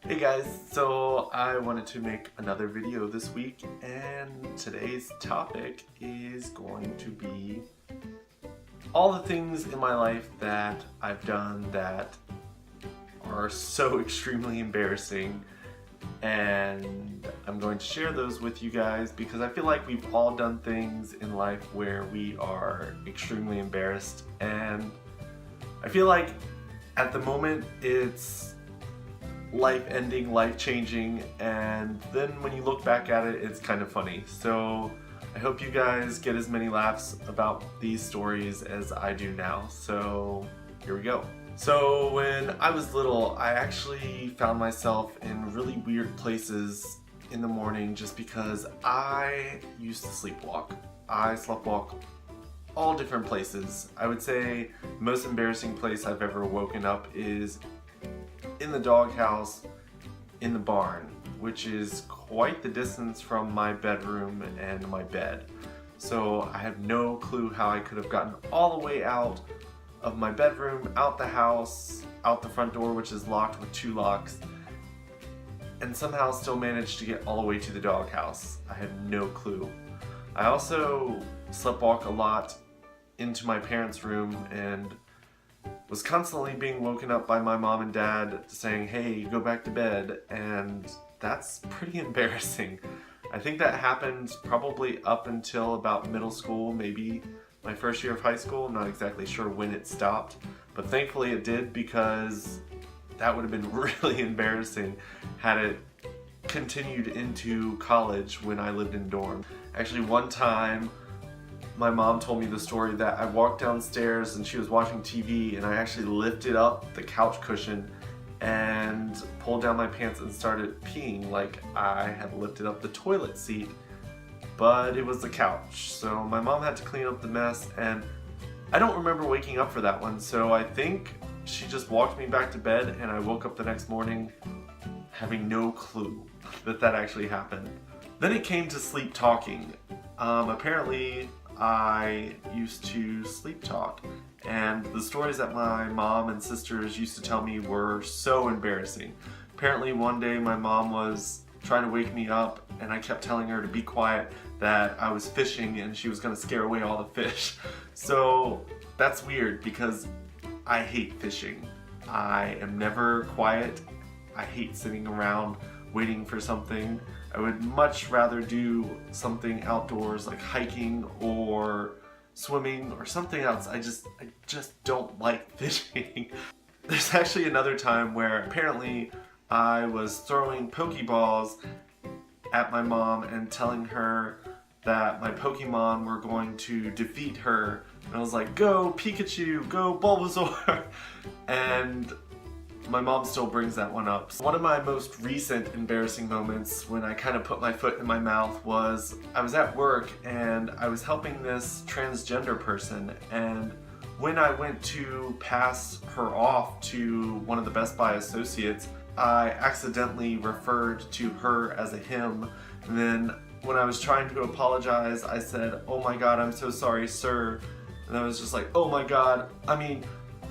Hey guys, so I wanted to make another video this week, and today's topic is going to be all the things in my life that I've done that are so extremely embarrassing, and I'm going to share those with you guys because I feel like we've all done things in life where we are extremely embarrassed, and I feel like at the moment it's life-ending, life-changing, and then when you look back at it, it's kind of funny. So I hope you guys get as many laughs about these stories as I do now. So here we go. So when I was little, I actually found myself in really weird places in the morning just because I used to sleepwalk. I sleptwalk all different places. I would say the most embarrassing place I've ever woken up is in the doghouse in the barn, which is quite the distance from my bedroom and my bed. So I have no clue how I could have gotten all the way out of my bedroom, out the house, out the front door, which is locked with 2 locks, and somehow still managed to get all the way to the doghouse. I have no clue. I also sleptwalk a lot into my parents' room and was constantly being woken up by my mom and dad saying, "Hey, go back to bed," and that's pretty embarrassing. I think that happened probably up until about middle school, maybe my first year of high school. I'm not exactly sure when it stopped, but thankfully it did, because that would have been really embarrassing had it continued into college when I lived in dorm. Actually, one time my mom told me the story that I walked downstairs and she was watching TV, and I actually lifted up the couch cushion and pulled down my pants and started peeing like I had lifted up the toilet seat, but it was the couch. So my mom had to clean up the mess, and I don't remember waking up for that one, so I think she just walked me back to bed, and I woke up the next morning having no clue that that actually happened. Then it came to sleep talking. Apparently I used to sleep talk, and the stories that my mom and sisters used to tell me were so embarrassing. Apparently one day my mom was trying to wake me up, and I kept telling her to be quiet, that I was fishing and she was going to scare away all the fish. So that's weird because I hate fishing. I am never quiet. I hate sitting around waiting for something. I would much rather do something outdoors like hiking or swimming or something else. I just don't like fishing. There's actually another time where apparently I was throwing Pokeballs at my mom and telling her that my Pokemon were going to defeat her. And I was like, "Go Pikachu, go Bulbasaur!" And my mom still brings that one up. One of my most recent embarrassing moments when I kind of put my foot in my mouth was I was at work and I was helping this transgender person, and when I went to pass her off to one of the Best Buy associates, I accidentally referred to her as a him, and then when I was trying to apologize, I said, "Oh my god, I'm so sorry, sir." And I was just like, "Oh my god, I mean,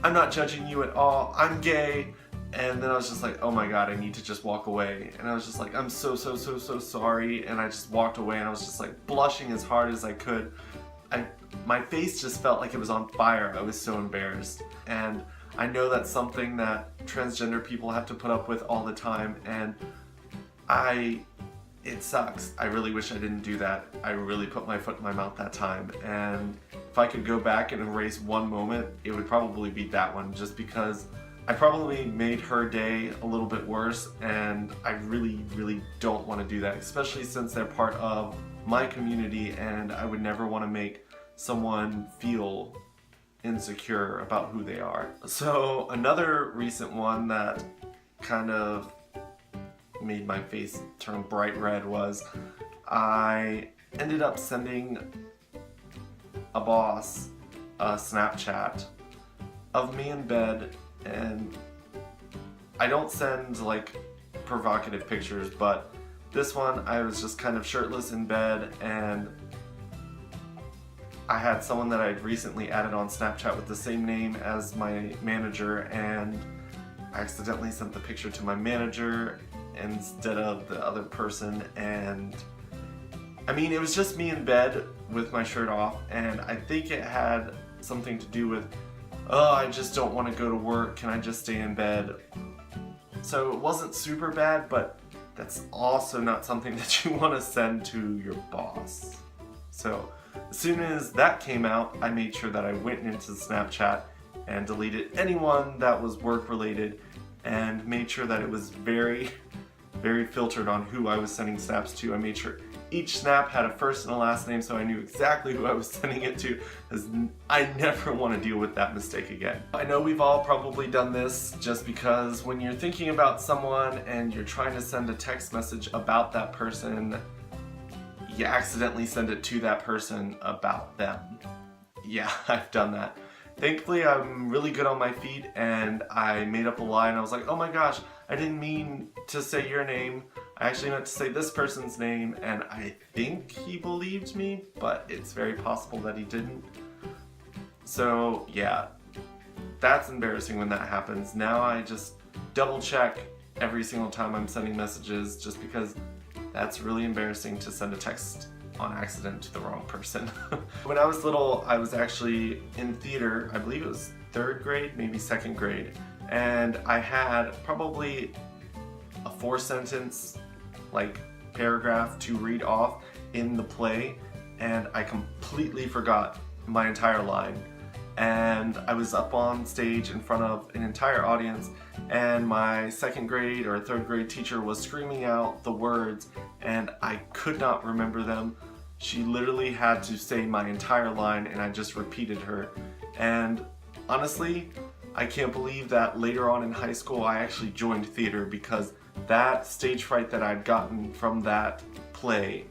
I'm not judging you at all, I'm gay." And then I was just like, "Oh my god, I need to just walk away." And I was just like, "I'm so sorry." And I just walked away, and I was just like blushing as hard as I could. My face just felt like it was on fire. I was so embarrassed. And I know that's something that transgender people have to put up with all the time, and it sucks. I really wish I didn't do that. I really put my foot in my mouth that time, and if I could go back and erase one moment, it would probably be that one, just because I probably made her day a little bit worse, and I really don't want to do that, especially since they're part of my community, and I would never want to make someone feel insecure about who they are. So another recent one that kind of made my face turn bright red was I ended up sending a boss a Snapchat of me in bed, and I don't send like provocative pictures, but this one I was just kind of shirtless in bed, and I had someone that I'd recently added on Snapchat with the same name as my manager, and accidentally sent the picture to my manager instead of the other person, and I mean, it was just me in bed with my shirt off, and I think it had something to do with, oh, I just don't want to go to work, can I just stay in bed? So it wasn't super bad, but that's also not something that you want to send to your boss. So as soon as that came out, I made sure that I went into Snapchat and deleted anyone that was work related, and made sure that it was very, very filtered on who I was sending snaps to. I made sure each snap had a first and a last name so I knew exactly who I was sending it to, because I never want to deal with that mistake again. I know we've all probably done this, just because when you're thinking about someone and you're trying to send a text message about that person, you accidentally send it to that person about them. Yeah, I've done that. Thankfully, I'm really good on my feet, and I made up a lie, and I was like, oh my gosh, I didn't mean to say your name. I actually meant to say this person's name, and I think he believed me, but it's very possible that he didn't. So yeah, that's embarrassing when that happens. Now I just double check every single time I'm sending messages, just because that's really embarrassing to send a text on accident to the wrong person. When I was little, I was actually in theater. I believe it was 3rd grade, maybe 2nd grade, and I had probably a 4-sentence paragraph to read off in the play, and I completely forgot my entire line. And I was up on stage in front of an entire audience, and my 2nd grade or 3rd grade teacher was screaming out the words, and I could not remember them. She literally had to say my entire line, and I just repeated her. And honestly, I can't believe that later on in high school I actually joined theater, because that stage fright that I'd gotten from that play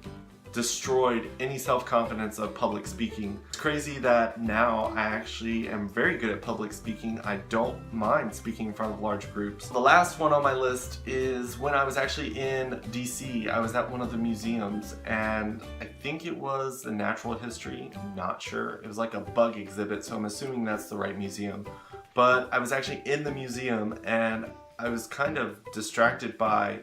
destroyed any self-confidence of public speaking. It's crazy that now I actually am very good at public speaking. I don't mind speaking in front of large groups. The last one on my list is when I was actually in DC. I was at one of the museums, and I think it was the natural history, I'm not sure. It was like a bug exhibit, so I'm assuming that's the right museum. But I was actually in the museum, and I was kind of distracted by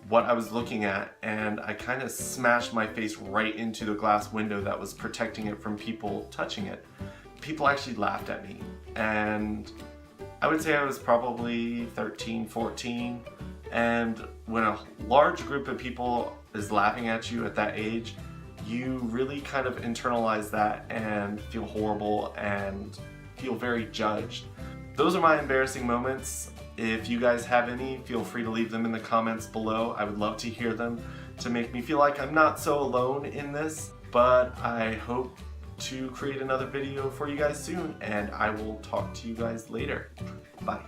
what I was looking at, and I kind of smashed my face right into the glass window that was protecting it from people touching it. People actually laughed at me, and I would say I was probably 13, 14, and when a large group of people is laughing at you at that age, you really kind of internalize that and feel horrible and feel very judged. Those are my embarrassing moments. If you guys have any, feel free to leave them in the comments below. I would love to hear them to make me feel like I'm not so alone in this. But I hope to create another video for you guys soon, and I will talk to you guys later. Bye.